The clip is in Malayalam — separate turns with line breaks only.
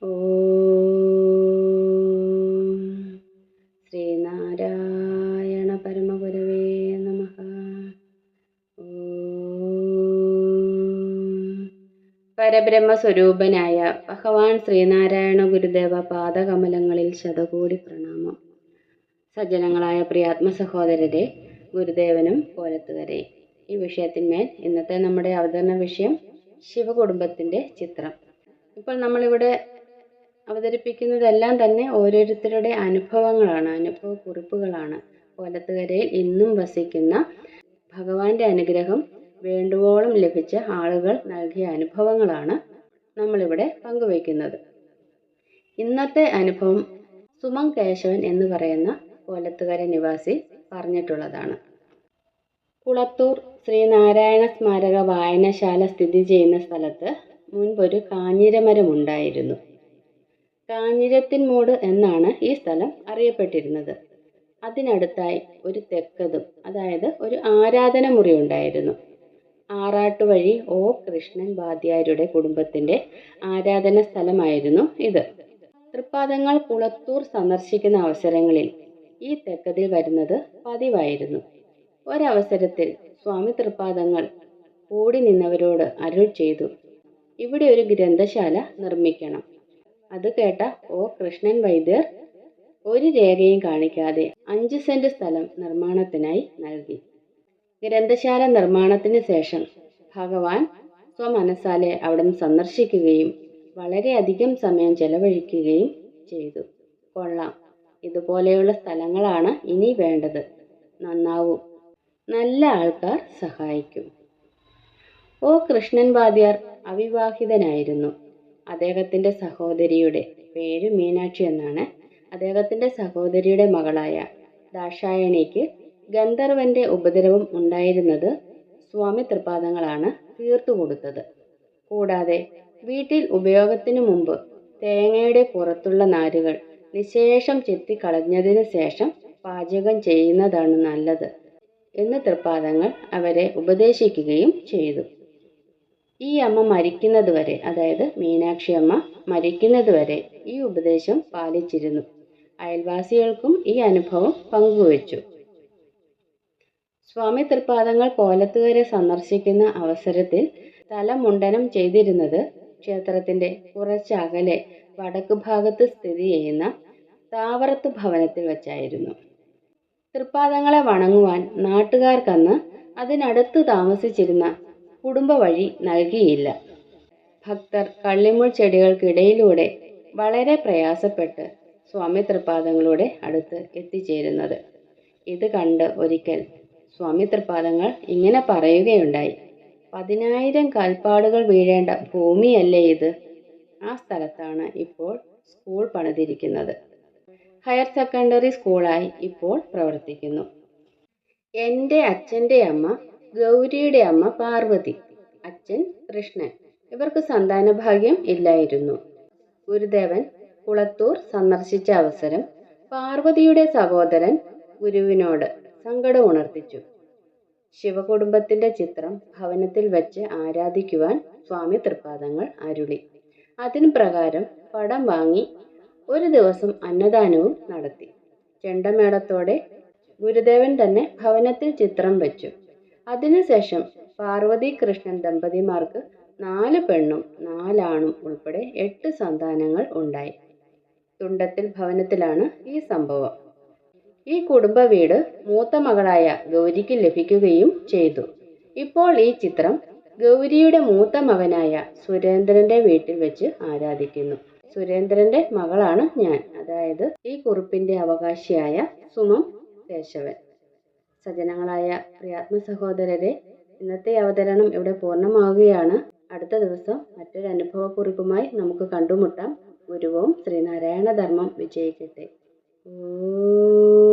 ഓം ശ്രീനാരായണ പരമഗുരവേ നമഃ. പരബ്രഹ്മസ്വരൂപനായ ഭഗവാൻ ശ്രീനാരായണ ഗുരുദേവ പാദകമലങ്ങളിൽ ശതകോടി പ്രണാമം. സജ്ജനങ്ങളായ പ്രിയാത്മ സഹോദരരെ, ഗുരുദേവനും കോലത്തുകരയും. ഈ വിഷയത്തിന്മേൽ ഇന്നത്തെ നമ്മുടെ അവതരണ വിഷയം ശിവകുടുംബത്തിൻ്റെ ചിത്രം. ഇപ്പോൾ നമ്മളിവിടെ അവതരിപ്പിക്കുന്നതെല്ലാം തന്നെ ഓരോരുത്തരുടെ അനുഭവങ്ങളാണ്, അനുഭവക്കുറിപ്പുകളാണ്. കോലത്തുകരയിൽ ഇന്നും വസിക്കുന്ന ഭഗവാന്റെ അനുഗ്രഹം വേണ്ടുവോളം ലഭിച്ച ആളുകൾ നൽകിയ അനുഭവങ്ങളാണ് നമ്മളിവിടെ പങ്കുവയ്ക്കുന്നത്. ഇന്നത്തെ അനുഭവം സുമൻ കേശവൻ എന്ന് പറയുന്ന കോലത്തുകര നിവാസി പറഞ്ഞിട്ടുള്ളതാണ്. കുളത്തൂർ ശ്രീനാരായണ സ്മാരക വായനശാല സ്ഥിതി ചെയ്യുന്ന സ്ഥലത്ത് മുൻപൊരു കാഞ്ഞിരമരമുണ്ടായിരുന്നു. കാഞ്ഞിരത്തിൻമൂട് എന്നാണ് ഈ സ്ഥലം അറിയപ്പെട്ടിരുന്നത്. അതിനടുത്തായി ഒരു തെക്കതും, അതായത് ഒരു ആരാധന മുറി ഉണ്ടായിരുന്നു. ആറാട്ടുവഴി ഒ കൃഷ്ണൻ വാദ്യാരുടെ കുടുംബത്തിൻ്റെ ആരാധന സ്ഥലമായിരുന്നു ഇത്. തൃപ്പാദങ്ങൾ കുളത്തൂർ സന്ദർശിക്കുന്ന അവസരങ്ങളിൽ ഈ തെക്കതിൽ വരുന്നത് പതിവായിരുന്നു. ഒരവസരത്തിൽ സ്വാമി തൃപ്പാദങ്ങൾ കൂടി നിന്നവരോട് അരുൾ ചെയ്തു, ഇവിടെ ഒരു ഗ്രന്ഥശാല നിർമ്മിക്കണം. അത് കേട്ട ഒ കൃഷ്ണൻ വൈദ്യർ ഒരു രേഖയും കാണിക്കാതെ 5 സെന്റ് സ്ഥലം നിർമ്മാണത്തിനായി നൽകി. ഗ്രന്ഥശാല നിർമ്മാണത്തിന് ശേഷം ഭഗവാൻ സ്വമനസാലെ അവിടം സന്ദർശിക്കുകയും വളരെയധികം സമയം ചെലവഴിക്കുകയും ചെയ്തു. കൊള്ളാം, ഇതുപോലെയുള്ള സ്ഥലങ്ങളാണ് ഇനി വേണ്ടത്. നന്നാവും, നല്ല ആൾക്കാർ സഹായിക്കും. ഒ കൃഷ്ണൻ വാദ്യാർ അവിവാഹിതനായിരുന്നു. അദ്ദേഹത്തിൻ്റെ സഹോദരിയുടെ പേര് മീനാക്ഷി എന്നാണ്. അദ്ദേഹത്തിൻ്റെ സഹോദരിയുടെ മകളായ ദാക്ഷായണിക്ക് ഗന്ധർവന്റെ ഉപദ്രവം ഉണ്ടായിരുന്നത് സ്വാമി തൃപ്പാദങ്ങളാണ് തീർത്തു കൊടുത്തത്. കൂടാതെ വീട്ടിൽ ഉപയോഗത്തിനു മുമ്പ് തേങ്ങയുടെ പുറത്തുള്ള നാരുകൾ നിശേഷം ചെത്തിക്കളഞ്ഞതിന് ശേഷം പാചകം ചെയ്യുന്നതാണ് നല്ലത് എന്ന് തൃപ്പാദങ്ങൾ അവരെ ഉപദേശിക്കുകയും ചെയ്തു. ഈ അമ്മ മരിക്കുന്നതുവരെ, അതായത് മീനാക്ഷി അമ്മ മരിക്കുന്നതുവരെ ഈ ഉപദേശം പാലിച്ചിരുന്നു. അയൽവാസികൾക്കും ഈ അനുഭവം പങ്കുവച്ചു. സ്വാമി തൃപ്പാദങ്ങൾ കോലത്തുകര സന്ദർശിക്കുന്ന അവസരത്തിൽ തലമുണ്ടനം ചെയ്തിരുന്നത് ക്ഷേത്രത്തിൻ്റെ കുറച്ചകലെ വടക്ക് ഭാഗത്ത് സ്ഥിതി ചെയ്യുന്ന താവറത്ത് ഭവനത്തിൽ വച്ചായിരുന്നു. തൃപ്പാദങ്ങളെ വണങ്ങുവാൻ നാട്ടുകാർക്കന്ന് അതിനടുത്ത് താമസിച്ചിരുന്ന കുടുംബ വഴി നൽകിയില്ല. ഭക്തർ കള്ളിമുൾ ചെടികൾക്കിടയിലൂടെ വളരെ പ്രയാസപ്പെട്ട് സ്വാമി തൃപ്പാദങ്ങളുടെ അടുത്ത് എത്തിച്ചേരുന്നത്. ഇത് കണ്ട് ഒരിക്കൽ സ്വാമി തൃപ്പാദങ്ങൾ ഇങ്ങനെ പറയുകയുണ്ടായി, 10,000 കാൽപ്പാടുകൾ വീഴേണ്ട ഭൂമിയല്ലേ ഇത്? ആ സ്ഥലത്താണ് ഇപ്പോൾ സ്കൂൾ പണിതിരിക്കുന്നത്. ഹയർ സെക്കൻഡറി സ്കൂളായി ഇപ്പോൾ പ്രവർത്തിക്കുന്നു. എൻ്റെ അച്ഛൻ്റെ അമ്മ ഗൗരിയുടെ അമ്മ പാർവതി, അച്ഛൻ കൃഷ്ണൻ, ഇവർക്ക് സന്താനഭാഗ്യം ഇല്ലായിരുന്നു. ഗുരുദേവൻ കുളത്തൂർ സന്ദർശിച്ച അവസരം പാർവതിയുടെ സഹോദരൻ ഗുരുവിനോട് സങ്കടം ഉണർത്തിച്ചു. ശിവകുടുംബത്തിൻ്റെ ചിത്രം ഭവനത്തിൽ വച്ച് ആരാധിക്കുവാൻ സ്വാമി തൃപ്പാദങ്ങൾ അരുളി. അതിന് പ്രകാരം പടം വാങ്ങി ഒരു ദിവസം അന്നദാനവും നടത്തി. ചെണ്ടമേളത്തോടെ ഗുരുദേവൻ തന്നെ ഭവനത്തിൽ ചിത്രം വച്ചു. അതിനുശേഷം പാർവതി കൃഷ്ണൻ ദമ്പതിമാർക്ക് 4 പെണ്ണും 4 ആണും ഉൾപ്പെടെ 8 സന്താനങ്ങൾ ഉണ്ടായി. തുണ്ടത്തിൽ ഭവനത്തിലാണ് ഈ സംഭവം. ഈ കുടുംബ വീട് മൂത്ത മകളായ ഗൗരിക്ക് ലഭിക്കുകയും ചെയ്തു. ഇപ്പോൾ ഈ ചിത്രം ഗൗരിയുടെ മൂത്ത മകനായ സുരേന്ദ്രന്റെ വീട്ടിൽ വെച്ച് ആരാധിക്കുന്നു. സുരേന്ദ്രന്റെ മകളാണ് ഞാൻ, അതായത് ഈ കുറിപ്പിന്റെ അവകാശിയായ സുമൻ കേശവൻ. സജ്ജനങ്ങളായ പ്രിയാത്മ സഹോദരരെ, ഇന്നത്തെ അവതരണം ഇവിടെ പൂർണ്ണമാവുകയാണ്. അടുത്ത ദിവസം മറ്റൊരു അനുഭവക്കുറിപ്പുമായി നമുക്ക് കണ്ടുമുട്ടാം. ഗുരുവും ശ്രീനാരായണ ധർമ്മം വിജയിക്കട്ടെ. ഓ